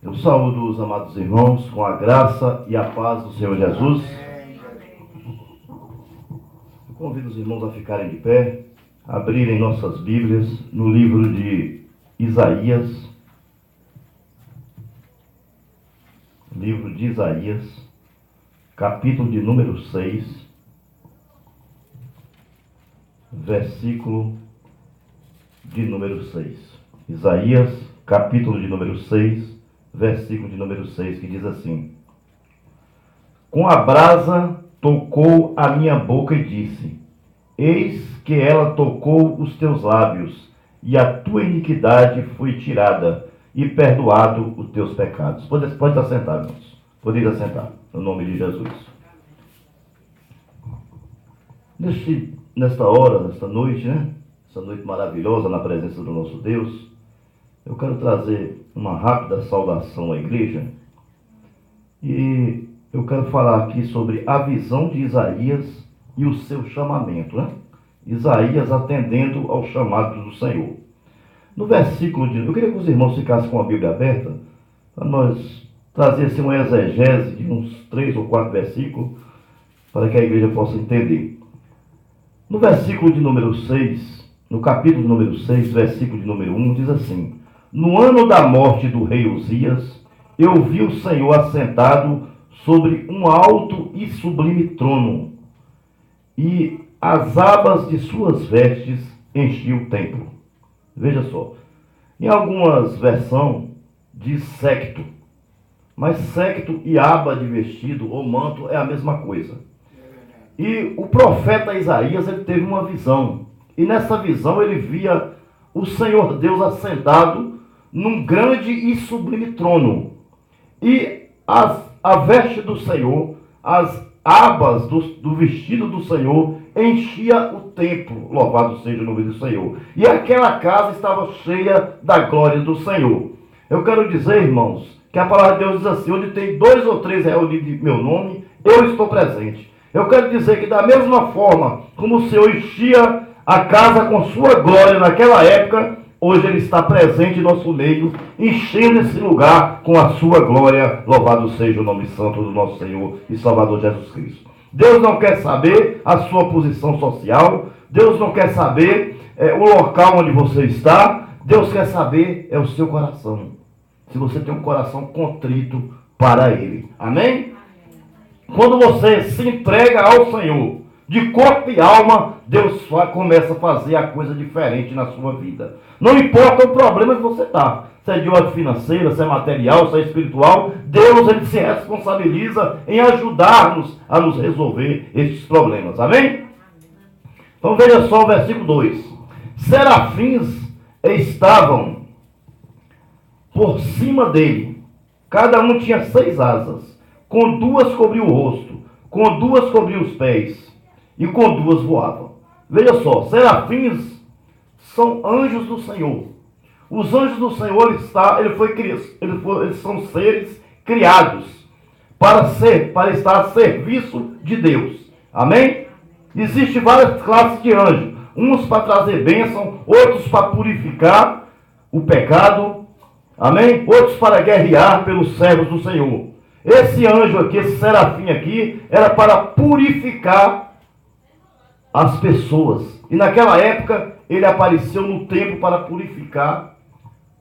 Eu saúdo os amados irmãos com a graça e a paz do Senhor Jesus. Eu convido os irmãos a ficarem de pé, abrirem nossas Bíblias no livro de Isaías. Livro de Isaías, capítulo de número 6, versículo de número 6. Isaías, capítulo de número 6, versículo de número 6, que diz assim: Com a brasa tocou a minha boca e disse: Eis que ela tocou os teus lábios, e a tua iniquidade foi tirada, e perdoado os teus pecados. Pode estar sentado, irmãos. Pode ir assentar, no nome de Jesus. Nesta hora, nesta noite, essa noite maravilhosa na presença do nosso Deus, eu quero trazer uma rápida saudação à igreja. E eu quero falar aqui sobre a visão de Isaías e o seu chamamento, Isaías atendendo ao chamado do Senhor. No versículo de... Eu queria que os irmãos ficassem com a Bíblia aberta, para nós trazer assim, uma exegese de uns 3 ou 4 versículos, para que a igreja possa entender. No versículo de número 6, no capítulo de número 6, versículo de número 1, diz assim: No ano da morte do rei Uzias, eu vi o Senhor assentado sobre um alto e sublime trono, e as abas de suas vestes enchiam o templo. Veja só, em algumas versões diz séquito, mas séquito e aba de vestido ou manto é a mesma coisa. E o profeta Isaías, ele teve uma visão, e nessa visão ele via o Senhor Deus assentado num grande e sublime trono, e a veste do Senhor, as abas do vestido do Senhor enchia o templo, louvado seja o nome do Senhor, e aquela casa estava cheia da glória do Senhor. Eu quero dizer, irmãos, que a palavra de Deus diz assim: onde tem 2 ou 3 reunidos em meu nome, eu estou presente. Eu quero dizer que da mesma forma como o Senhor enchia a casa com sua glória naquela época, hoje Ele está presente em nosso meio, enchendo esse lugar com a sua glória. Louvado seja o nome santo do nosso Senhor e Salvador Jesus Cristo. Deus não quer saber a sua posição social, Deus não quer saber o local onde você está, Deus quer saber o seu coração. Se você tem um coração contrito para Ele. Amém? Quando você se entrega ao Senhor, de corpo e alma, Deus começa a fazer a coisa diferente na sua vida. Não importa o problema que você está, se é de ordem financeira, se é material, se é espiritual, Deus, Ele se responsabiliza em ajudar-nos a nos resolver esses problemas. Amém? Então veja só o versículo 2. Serafins estavam por cima dele, cada um tinha 6 asas, com 2 cobriu o rosto, com 2 cobriu os pés, e com 2 voavam. Veja só, serafins são anjos do Senhor. Os anjos do Senhor, eles são seres criados para estar a serviço de Deus. Amém? Existem várias classes de anjos. Uns para trazer bênção, outros para purificar o pecado. Amém? Outros para guerrear pelos servos do Senhor. Esse anjo aqui, esse serafim aqui, era para purificar as pessoas. E naquela época, ele apareceu no templo para purificar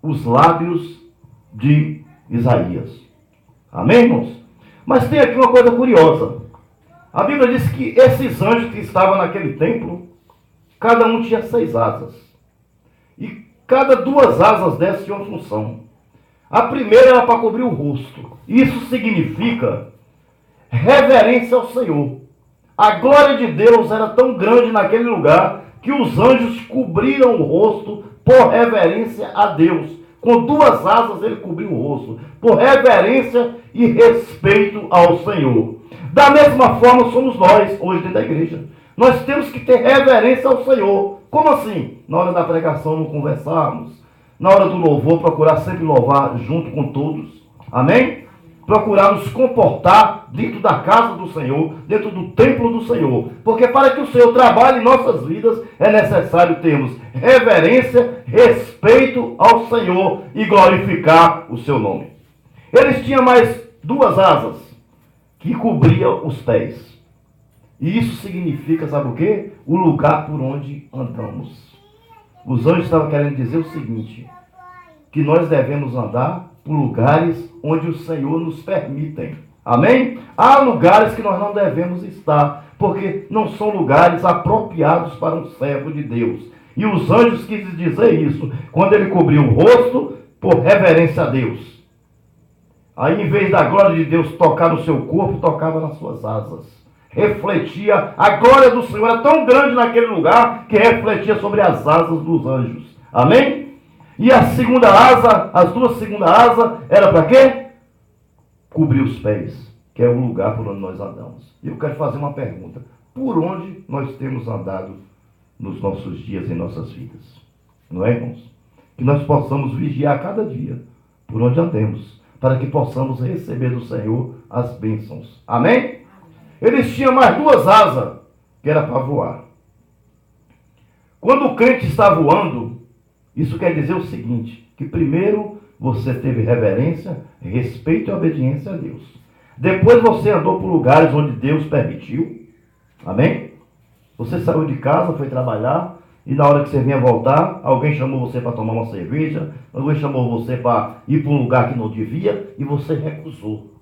os lábios de Isaías. Amém, irmãos? Mas tem aqui uma coisa curiosa. A Bíblia diz que esses anjos que estavam naquele templo, cada um tinha 6 asas. E cada 2 asas dessas tinham uma função. A primeira era para cobrir o rosto. Isso significa reverência ao Senhor. A glória de Deus era tão grande naquele lugar que os anjos cobriram o rosto por reverência a Deus. Com 2 asas ele cobriu o rosto, por reverência e respeito ao Senhor. Da mesma forma somos nós, hoje dentro da igreja. Nós temos que ter reverência ao Senhor. Como assim? Na hora da pregação não conversarmos. Na hora do louvor, procurar sempre louvar junto com todos. Amém? Procurar nos comportar dentro da casa do Senhor, dentro do templo do Senhor. Porque para que o Senhor trabalhe em nossas vidas, é necessário termos reverência, respeito ao Senhor e glorificar o seu nome. Eles tinham mais 2 asas que cobriam os pés. E isso significa, sabe o quê? O lugar por onde andamos. Os anjos estavam querendo dizer o seguinte, que nós devemos andar por lugares onde o Senhor nos permite. Amém? Há lugares que nós não devemos estar, porque não são lugares apropriados para um servo de Deus. E os anjos quis dizer isso, quando ele cobriu o rosto, por reverência a Deus. Aí, em vez da glória de Deus tocar no seu corpo, tocava nas suas asas. Refletia, a glória do Senhor era tão grande naquele lugar, que refletia sobre as asas dos anjos. Amém? E a segunda asa, as 2 segundas asas, era para quê? Cobrir os pés, que é o lugar por onde nós andamos. E eu quero fazer uma pergunta. Por onde nós temos andado nos nossos dias, em nossas vidas? Não é, irmãos? Que nós possamos vigiar cada dia por onde andemos, para que possamos receber do Senhor as bênçãos. Amém? Eles tinham mais 2 asas, que era para voar. Quando o crente está voando, isso quer dizer o seguinte, que primeiro você teve reverência, respeito e obediência a Deus. Depois você andou por lugares onde Deus permitiu. Amém? Você saiu de casa, foi trabalhar, e na hora que você vinha voltar, alguém chamou você para tomar uma cerveja, alguém chamou você para ir para um lugar que não devia, e você recusou.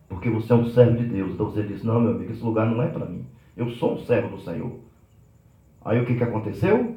Porque você é um servo de Deus. Então você disse, não, meu amigo, esse lugar não é para mim. Eu sou um servo do Senhor. Aí o que aconteceu?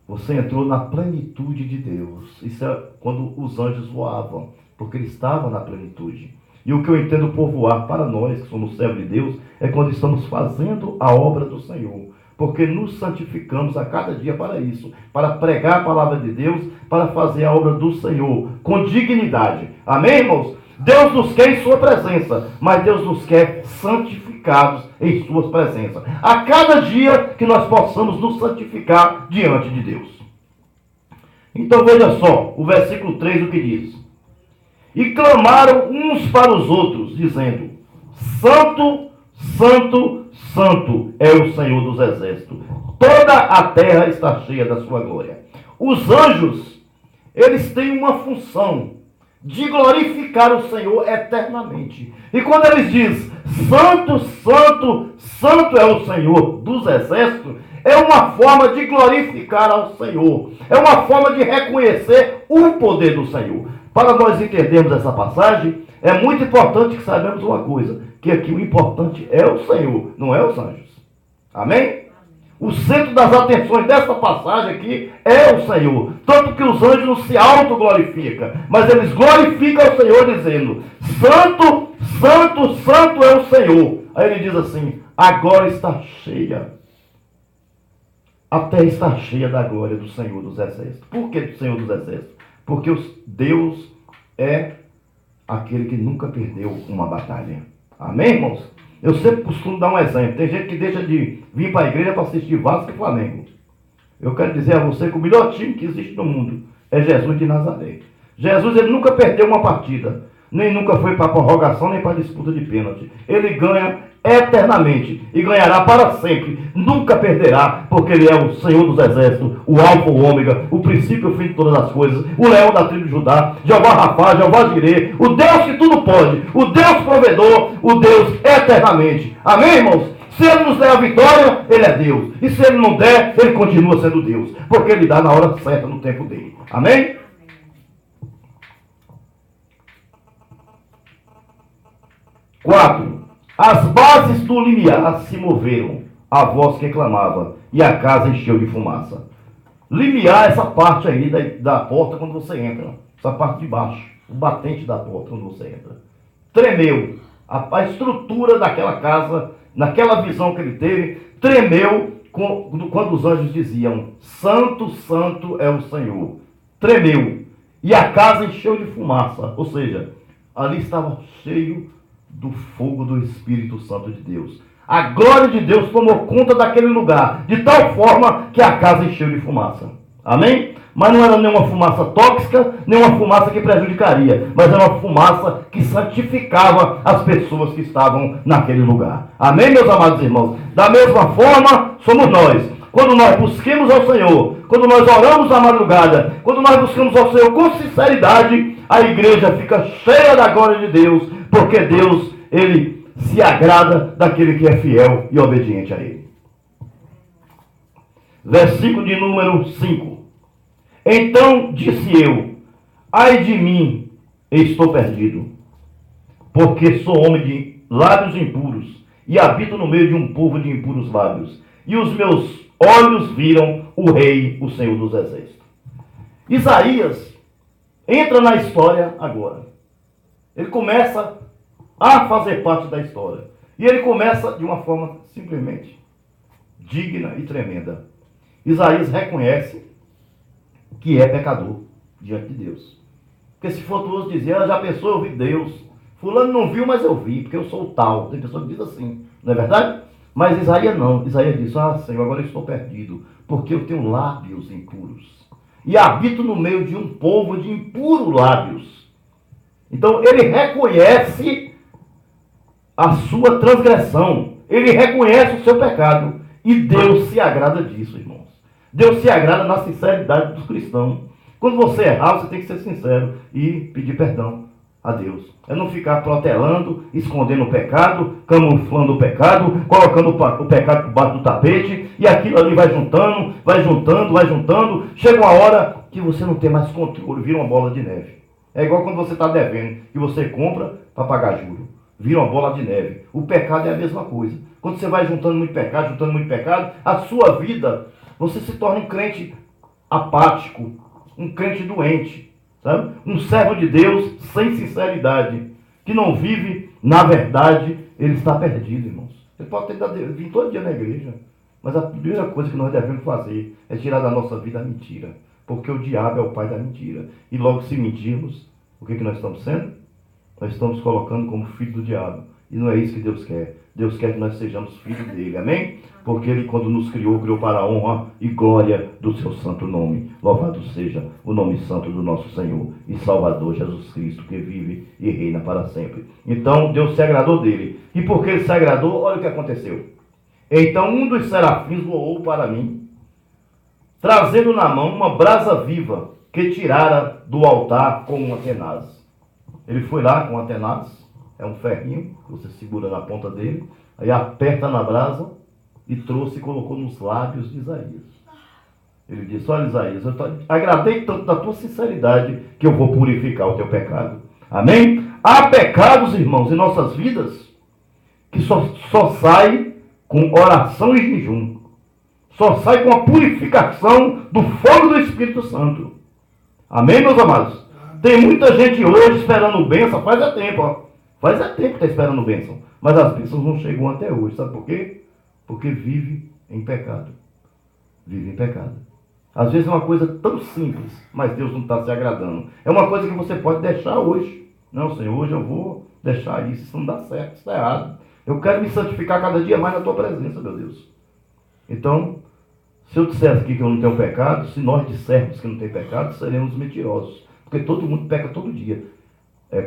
Você entrou na plenitude de Deus. Isso é quando os anjos voavam, porque eles estavam na plenitude. E o que eu entendo por voar para nós, que somos servos de Deus, é quando estamos fazendo a obra do Senhor. Porque nos santificamos a cada dia para isso, para pregar a palavra de Deus, para fazer a obra do Senhor, com dignidade. Amém, irmãos? Deus nos quer em sua presença, mas Deus nos quer santificados em sua presença. A cada dia que nós possamos nos santificar diante de Deus. Então veja só, o versículo 3 o que diz. E clamaram uns para os outros, dizendo, Santo, Santo, Santo é o Senhor dos exércitos. Toda a terra está cheia da sua glória. Os anjos, eles têm uma função de glorificar o Senhor eternamente. E quando eles dizem, Santo, Santo, Santo é o Senhor dos exércitos, é uma forma de glorificar ao Senhor. É uma forma de reconhecer o poder do Senhor. Para nós entendermos essa passagem, é muito importante que saibamos uma coisa, que aqui o importante é o Senhor, não é os anjos. Amém? O centro das atenções dessa passagem aqui é o Senhor. Tanto que os anjos não se autoglorificam, mas eles glorificam o Senhor dizendo, Santo, Santo, Santo é o Senhor. Aí ele diz assim, agora está cheia. A terra está cheia da glória do Senhor dos exércitos. Por que do Senhor dos exércitos? Porque Deus é aquele que nunca perdeu uma batalha. Amém, irmãos? Eu sempre costumo dar um exemplo. Tem gente que deixa de vir para a igreja para assistir Vasco e Flamengo. Eu quero dizer a você que o melhor time que existe no mundo é Jesus de Nazaré. Jesus, ele nunca perdeu uma partida. Nem nunca foi para a prorrogação, nem para a disputa de pênalti. Ele ganha eternamente e ganhará para sempre. Nunca perderá, porque ele é o Senhor dos exércitos, o alfa, o ômega, o princípio e o fim de todas as coisas, o leão da tribo de Judá, Jeová Rafá, Jeová Jirê, o Deus que tudo pode, o Deus provedor, o Deus eternamente. Amém, irmãos? Se ele nos der a vitória, ele é Deus. E se ele não der, ele continua sendo Deus, porque ele dá na hora certa, no tempo dele. Amém? Quatro. As bases do limiar se moveram, a voz que clamava, e a casa encheu de fumaça. Limiar é essa parte aí da porta quando você entra, essa parte de baixo, o batente da porta quando você entra. Tremeu. A estrutura daquela casa, naquela visão que ele teve, tremeu quando os anjos diziam, Santo, Santo é o Senhor. Tremeu. E a casa encheu de fumaça, ou seja, ali estava cheio do fogo do Espírito Santo de Deus. A glória de Deus tomou conta daquele lugar, de tal forma que a casa encheu de fumaça. Amém? Mas não era nenhuma fumaça tóxica, nenhuma fumaça que prejudicaria, mas era uma fumaça que santificava as pessoas que estavam naquele lugar. Amém, meus amados irmãos? Da mesma forma, somos nós. Quando nós busquemos ao Senhor, quando nós oramos na madrugada, quando nós buscamos ao Senhor com sinceridade, a igreja fica cheia da glória de Deus, porque Deus, Ele se agrada daquele que é fiel e obediente a Ele. Versículo de número 5. Então disse eu, ai de mim, estou perdido, porque sou homem de lábios impuros, e habito no meio de um povo de impuros lábios, e os meus olhos viram o Rei, o Senhor dos Exércitos. Isaías entra na história agora. Ele começa a fazer parte da história. E ele começa de uma forma simplesmente digna e tremenda. Isaías reconhece que é pecador diante de Deus. Porque se for tu dizer, já pensou, eu vi Deus. Fulano não viu, mas eu vi, porque eu sou o tal. Tem pessoa que diz assim, não é verdade? Mas Isaías não. Isaías diz, Senhor, agora eu estou perdido, porque eu tenho lábios impuros. E habito no meio de um povo de impuros lábios. Então ele reconhece a sua transgressão. Ele reconhece o seu pecado. E Deus se agrada disso, irmãos. Deus se agrada na sinceridade dos cristãos. Quando você errar, você tem que ser sincero e pedir perdão a Deus. É não ficar protelando, escondendo o pecado, camuflando o pecado, colocando o pecado por baixo do tapete, e aquilo ali vai juntando, vai juntando, vai juntando. Chega uma hora que você não tem mais controle, vira uma bola de neve. É igual quando você está devendo, que você compra para pagar juros. Vira uma bola de neve. O pecado é a mesma coisa. Quando você vai juntando muito pecado, a sua vida, você se torna um crente apático, um crente doente, sabe? Um servo de Deus sem sinceridade, que não vive na verdade, ele está perdido, irmãos. Ele pode ter vir todo dia na igreja, mas a primeira coisa que nós devemos fazer é tirar da nossa vida a mentira, porque o diabo é o pai da mentira. E logo se mentirmos, o que nós estamos sendo? Nós estamos colocando como filho do diabo. E não é isso que Deus quer. Deus quer que nós sejamos filhos dele. Amém? Porque ele, quando nos criou, criou para a honra e glória do seu santo nome. Louvado seja o nome santo do nosso Senhor e Salvador Jesus Cristo, que vive e reina para sempre. Então, Deus se agradou dele. E porque ele se agradou, olha o que aconteceu. Então, um dos serafins voou para mim, trazendo na mão uma brasa viva que tirara do altar com uma tenaz. Ele foi lá com a tenaz, é um ferrinho que você segura na ponta dele, aí aperta na brasa e trouxe e colocou nos lábios de Isaías. Ele disse, olha Isaías, eu agradei tanto da tua sinceridade que eu vou purificar o teu pecado. Amém? Há pecados, irmãos, em nossas vidas que só sai com oração e jejum. Só sai com a purificação do fogo do Espírito Santo. Amém, meus amados? Tem muita gente hoje esperando bênção, faz tempo, ó. Faz tempo que está esperando bênção. Mas as bênçãos não chegam até hoje, sabe por quê? Porque vive em pecado. Vive em pecado. Às vezes é uma coisa tão simples, mas Deus não está se agradando. É uma coisa que você pode deixar hoje. Não, Senhor, hoje eu vou deixar isso não dá certo, isso está errado. Eu quero me santificar cada dia mais na tua presença, meu Deus. Então, se eu disser aqui que eu não tenho pecado, se nós dissermos que não tem pecado, seremos mentirosos. Porque todo mundo peca todo dia.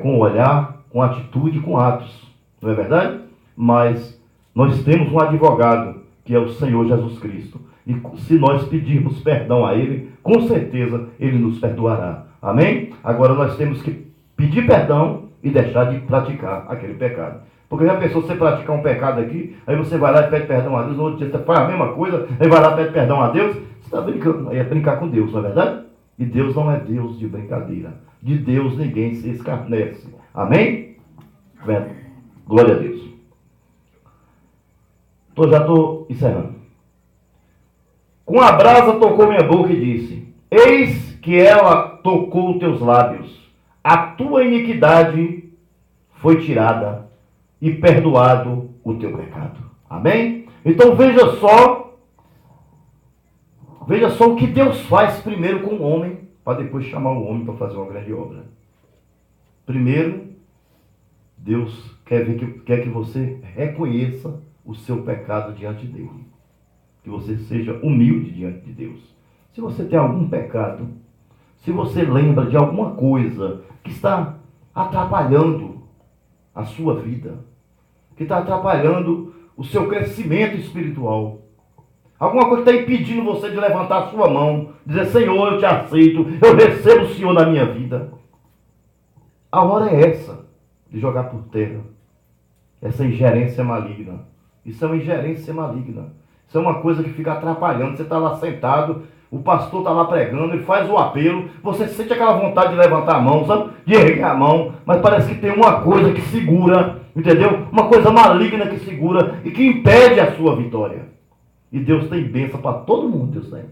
Com o olhar, com atitude, com atos. Não é verdade? Mas nós temos um advogado, que é o Senhor Jesus Cristo. E se nós pedirmos perdão a Ele, com certeza Ele nos perdoará. Amém? Agora nós temos que pedir perdão e deixar de praticar aquele pecado. Porque já pensou você praticar um pecado aqui, aí você vai lá e pede perdão a Deus, no outro dia você faz a mesma coisa, aí vai lá e pede perdão a Deus, você está brincando, aí é brincar com Deus, não é verdade? E Deus não é Deus de brincadeira. De Deus ninguém se escarnece. Amém? Glória a Deus. Já estou encerrando. Com a brasa tocou minha boca e disse, eis que ela tocou teus lábios. A tua iniquidade foi tirada e perdoado o teu pecado. Amém? Então veja só o que Deus faz primeiro com o homem, para depois chamar o homem para fazer uma grande obra. Primeiro, Deus quer que você reconheça o seu pecado diante dele. Que você seja humilde diante de Deus. Se você tem algum pecado, se você lembra de alguma coisa que está atrapalhando a sua vida, que está atrapalhando o seu crescimento espiritual, alguma coisa que está impedindo você de levantar a sua mão, dizer: Senhor, eu te aceito, eu recebo o Senhor na minha vida. A hora é essa, de jogar por terra essa ingerência maligna. Isso é uma ingerência maligna. Isso é uma coisa que fica atrapalhando. Você está lá sentado, o pastor está lá pregando, ele faz o apelo, você sente aquela vontade de levantar a mão, sabe? De erguer a mão, mas parece que tem uma coisa que segura, entendeu? Uma coisa maligna que segura e que impede a sua vitória. E Deus tem bênção para todo mundo, Deus tem.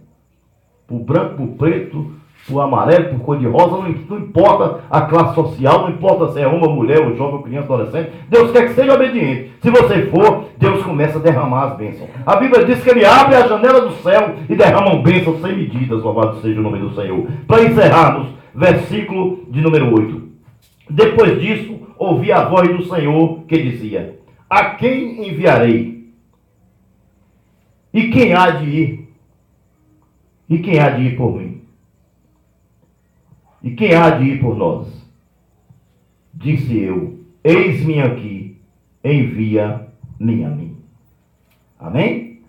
Para o branco, para o preto, para o amarelo, para o cor-de-rosa, não importa a classe social, não importa se é homem, mulher, ou jovem, ou criança, adolescente. Deus quer que seja obediente. Se você for, Deus começa a derramar as bênçãos. A Bíblia diz que Ele abre a janela do céu e derrama bênçãos sem medidas, louvado seja o nome do Senhor. Para encerrarmos, versículo de número 8. Depois disso, ouvi a voz do Senhor que dizia: a quem enviarei? E quem há de ir? E quem há de ir por mim? E quem há de ir por nós? Disse eu: eis-me aqui, envia-me a mim. Amém?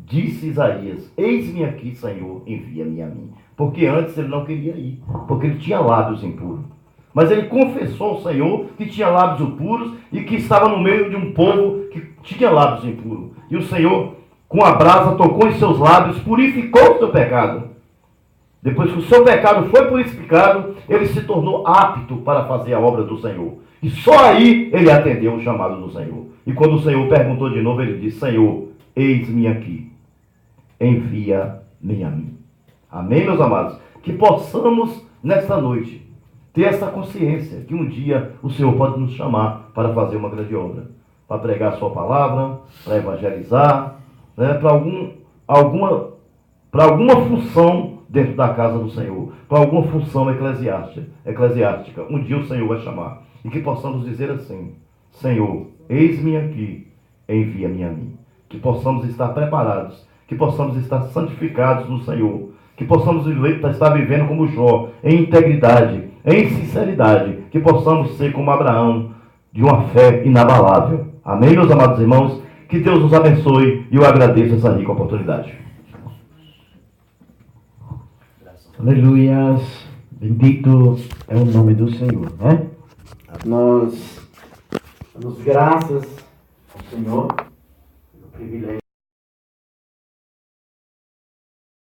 Disse Isaías: eis-me aqui, Senhor, envia-me a mim. Porque antes ele não queria ir, porque ele tinha lábios impuros. Mas ele confessou ao Senhor que tinha lábios impuros e que estava no meio de um povo que tinha lábios impuros. E o Senhor, com a brasa, tocou em seus lábios, purificou o seu pecado. Depois que o seu pecado foi purificado, ele se tornou apto para fazer a obra do Senhor. E só aí ele atendeu o chamado do Senhor. E quando o Senhor perguntou de novo, ele disse: Senhor, eis-me aqui, envia-me a mim. Amém, meus amados? Que possamos, nesta noite, ter essa consciência que um dia o Senhor pode nos chamar para fazer uma grande obra. Para pregar a sua palavra, para evangelizar, né, para alguma função dentro da casa do Senhor, para alguma função eclesiástica. Um dia o Senhor vai chamar. E que possamos dizer assim: Senhor, eis-me aqui, envia-me a mim. Que possamos estar preparados, que possamos estar santificados no Senhor, que possamos estar vivendo como Jó, em integridade, em sinceridade, que possamos ser como Abraão, de uma fé inabalável. Amém, meus amados irmãos? Que Deus nos abençoe e eu agradeço essa rica oportunidade. Aleluias, bendito é o nome do Senhor, né? Nós damos graças ao Senhor pelo privilégio